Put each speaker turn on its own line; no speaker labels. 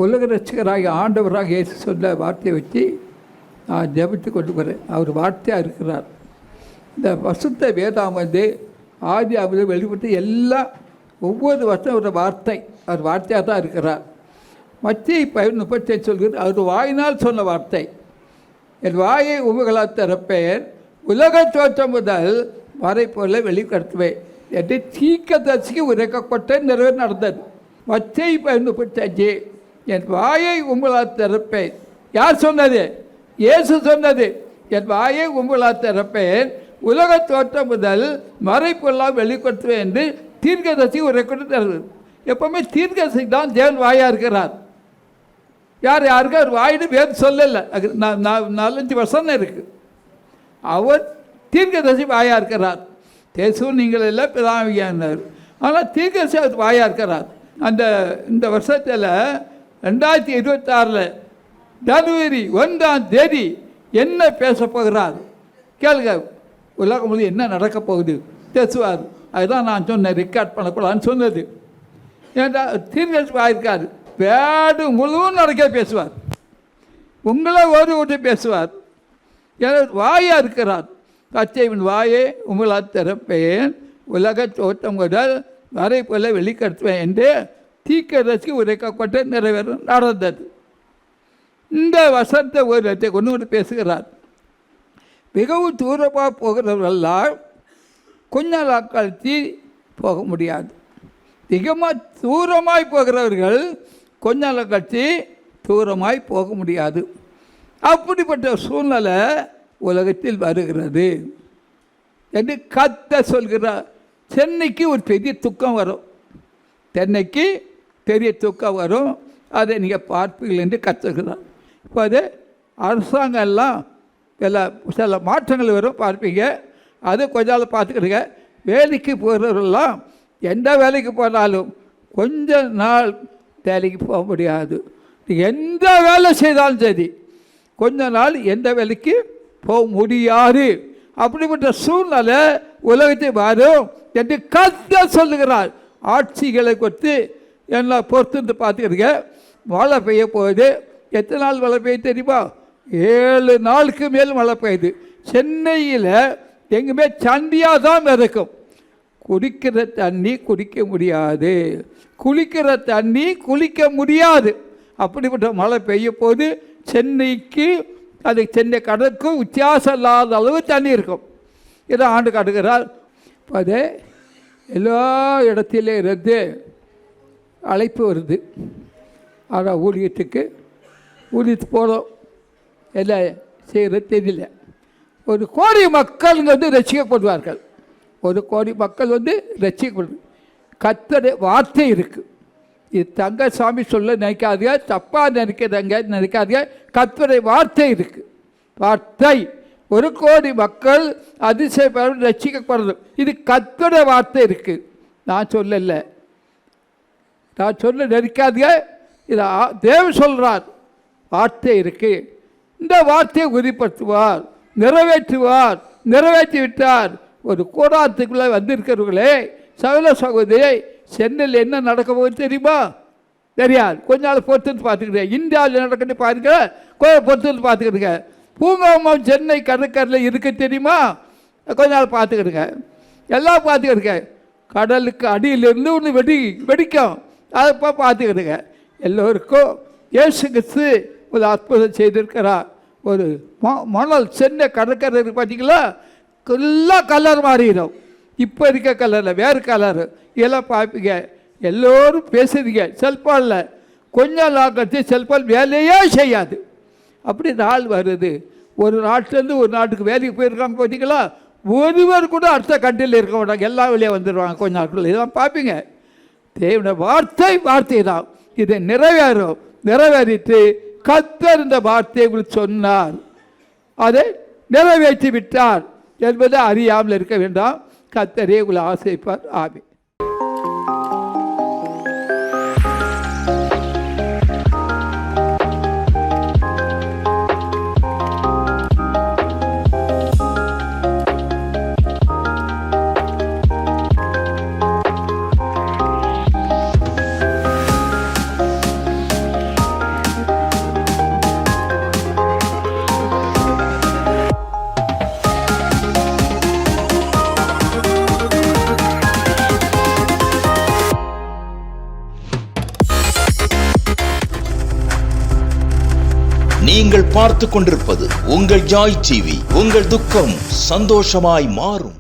உலக ரட்சகராக ஆண்டவராக இயேசு சொன்ன வார்த்தையை வச்சு நான் ஜெபித்து கொண்டு வரேன். அவர் வார்த்தையாக இருக்கிறார். இந்த பசுத்த வேதாம் ஆதி அவர் வெளிப்பட்டு எல்லாம் ஒவ்வொரு வருஷம் ஒரு வார்த்தை, அவர் வார்த்தையாக தான் இருக்கிறார். மத்திய 15:35 சொல்கிறது, அவர் வாயினால் சொன்ன வார்த்தை. என் வாயை உமைகளால் திறப்பேன், உலக தோற்றம் முதல் வரை போல வெளிப்படுத்துவேன் என்று தீர்க்கதரிசிக்கு உரைக்கப்பட்ட நிறைவேற நடந்தது. மத்திய 15:35 என் வாயை உங்களால் திறப்பேன். யார் சொன்னது? இயேசு சொன்னது. என் வாயை உங்களால் திறப்பேன், உலக தோற்றம் முதல் மறைப்பொருளாக வெளிப்படுத்துவேன் என்று தீர்க்கதரிசி உரைக்கப்பட்டு. எப்பவுமே தீர்க்கதரிசி தான் தேவன் வாயாக இருக்கிறார். யாருக்கு அவர் வாயின்னு பேர் சொல்லலை. 4-5 வருஷம் இருக்குது. அவர் தீர்க்கதரிசி வாயாக இருக்கிறார். தேசு நீங்கள் எல்லாம் பிதாவியானார், ஆனால் தீர்க்கதரிசி அவர் வாயாக இருக்கிறார். இந்த வருஷத்தில் 2026 ஜனவரி 1 என்ன பேச போகிறார் கேளுங்க. உலகம் முழு என்ன நடக்க போகுது பேசுவார். அதுதான் நான் சொன்னேன், ரெக்கார்ட் பண்ணக்கூடாதுன்னு சொன்னது. ஏன்னா தீர்க்கதரிசி வாயிருக்கார். வேடு முழுவதும் நடக்க பேசுவார். உங்களை ஓடி பேசுவார். வாயாக இருக்கிறார். கச்சைவின் வாயே உங்களால் திறப்பேன், உலக தோட்டம் முதல் வரை போல வெளிப்படுத்துவேன் என்று தீர்க்கதரிசிக்கு உரைக்கப்பட்ட நிறைவேறும் நடந்தது. இந்த வசந்த உலகத்தை கொண்டு பேசுகிறார். மிகவும் தூரமாக போகிறவர்களால் கொஞ்ச நாள் கழித்து போக முடியாது. மிகமாக தூரமாய் போகிறவர்கள் கொஞ்ச நாள் கழித்து தூரமாய் போக முடியாது. அப்படிப்பட்ட சூழ்நிலை உலகத்தில் வருகிறது என்று கர்த்தர் சொல்கிறார். சென்னைக்கு ஒரு பெரிய துக்கம் வரும். சென்னைக்கு பெரிய துக்கம் வரும். அதை நீங்கள் பார்ப்பீர்கள் என்று கற்றுக்கிறார். இப்போ அது அரசாங்கம் எல்லாம் சில மாற்றங்கள் வரும், பார்ப்பீங்க. அது கொஞ்ச நாள் பார்த்துக்கிடுங்க. வேலைக்கு போகிறவர்களெல்லாம் எந்த வேலைக்கு போனாலும் கொஞ்ச நாள் வேலைக்கு போக முடியாது. எந்த வேலை செய்தாலும் சரி கொஞ்ச நாள் எந்த வேலைக்கு போக முடியாது. அப்படிப்பட்ட சூழ்நிலை உலகத்தை வரும் என்று கர்த்தர் சொல்லுகிறார். ஆட்சிகளை கொடுத்து எல்லாம் பொறுத்து பார்த்துக்கிறீங்க. மழை பெய்ய போகுது. எத்தனை நாள் மழை பெய்ய தெரியுமா? 7 நாளுக்கு மேல் மழை பெய்யுது. சென்னையில் எங்குமே சண்டியாக தான் இருக்கும். குடிக்கிற தண்ணி குடிக்க முடியாது, குளிக்கிற தண்ணி குளிக்க முடியாது. அப்படிப்பட்ட மழை பெய்ய போது சென்னைக்கு அது சென்னை கடலுக்கும் வித்தியாசம் இல்லாத அளவு தண்ணி இருக்கும். இதை ஆண்டு காட்டுகிறார். அது எல்லா இடத்திலே இருந்து அழைப்பு வருது. ஆனால் ஊழியத்துக்கு போகிறோம், எல்லாம் செய்கிறது தெரியல. 1 கோடி மக்கள் ரசிக்கப்படுவார்கள். 1 கோடி மக்கள் ரசிக்கப்படுது. கர்த்தருடைய வார்த்தை இருக்குது. இது தங்கசாமி சொல்ல நினைக்காதீங்க, தப்பாக நினைக்காதீங்க. கர்த்தருடைய வார்த்தை இருக்குது. வார்த்தை 1 கோடி மக்கள் அதிசயம் ரசிக்கப்படுறது. இது கர்த்தருடைய வார்த்தை இருக்குது. நான் சொல்லலை, நான் சொல்ல நினைக்காதீங்க. இது தேவன் சொல்கிறார். வார்த்தை இருக்குது. இந்த வார்த்தையை உறுதிப்படுத்துவார், நிறைவேற்றுவார். நிறைவேற்றி விட்டார். ஒரு கூடாரத்துக்குள்ளே வந்திருக்கிறவர்களே, சகல சகோதரி, சென்னையில் என்ன நடக்க போகுது தெரியுமா? தெரியாது. கொஞ்ச நாள் பொறுத்து பார்த்துக்கிட்டேன். இந்தியாவில் நடக்கிறது பாருங்க, பொறுத்து பார்த்துக்கிடுங்க. பூங்காவனம் சென்னை கடற்கரையில் இருக்க தெரியுமா? கொஞ்ச நாள் பார்த்துக்கிடுங்க. எல்லாம் பார்த்துக்கிடுங்க. கடலுக்கு அடியிலிருந்து ஒன்று வெடிக்கும். அதை பார்த்துக்கிடுங்க. எல்லோருக்கும் இயேசு கிறிஸ்து ஒரு அற்புதம் செய்திருக்கிறார். ஒரு மணல் சென்னை கடற்கரை பார்த்தீங்களா, எல்லாம் கலர் மாறிடும். இப்போ இருக்க கலரில் வேறு கலரு. இதெல்லாம் பார்ப்பீங்க. எல்லோரும் பேசுறீங்க செல்ஃபோனில். கொஞ்சம் நாள் கழிச்சு செல்ஃபோன் வேலையே செய்யாது. அப்படி நாள் வருது. ஒரு நாட்டிலேருந்து ஒரு நாட்டுக்கு வேலைக்கு போயிருக்காங்க பார்த்தீங்களா, ஒருவர் கூட அடுத்த கண்ட்ரியில் இருக்க மாட்டாங்க. எல்லாம் வெளியே வந்துடுவாங்க கொஞ்ச நாட்கள். இதெல்லாம் பார்ப்பீங்க. தேவனுடைய வார்த்தை தான். இதை நிறைவேறிட்டு கர்த்தர் இந்த வார்த்தையை சொன்னார், அதை நிறைவேற்றி விட்டார் என்பதை அறியாமல் இருக்க வேண்டாம். கர்த்தரே உங்களை ஆசைப்பார். ஆமென்.
நீங்கள் பார்த்து கொண்டிருப்பது உங்கள் ஜாய் டிவி. உங்கள் துக்கம் சந்தோஷமாய் மாறும்.